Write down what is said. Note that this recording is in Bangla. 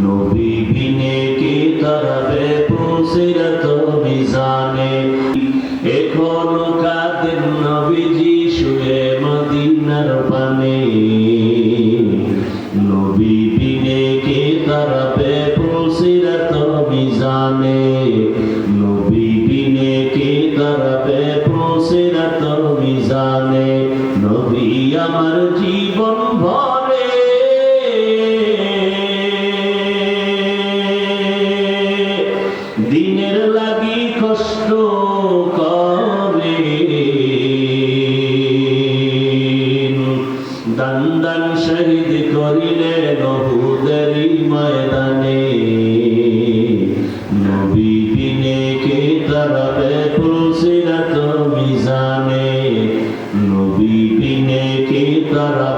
নবী বিনে কে তারাবে পুসিরাত মিজানে। এখনো কাদের নবীজি শুয়ে মদিনার পানে, নবী বিনে কে তারাবে পুসিরাত মিজানে, নবী বিনে কে তারাবে পুসিরাত মিজানে। নবী আমার জীবন ভরে দিনের লাগি কষ্ট করে, দান দান শহীদ করিলেন উহুদেরই ময়দানে। নবী বিনে কে তারাবে পুসিরাত মিজানে, নবী বিনে কে তারা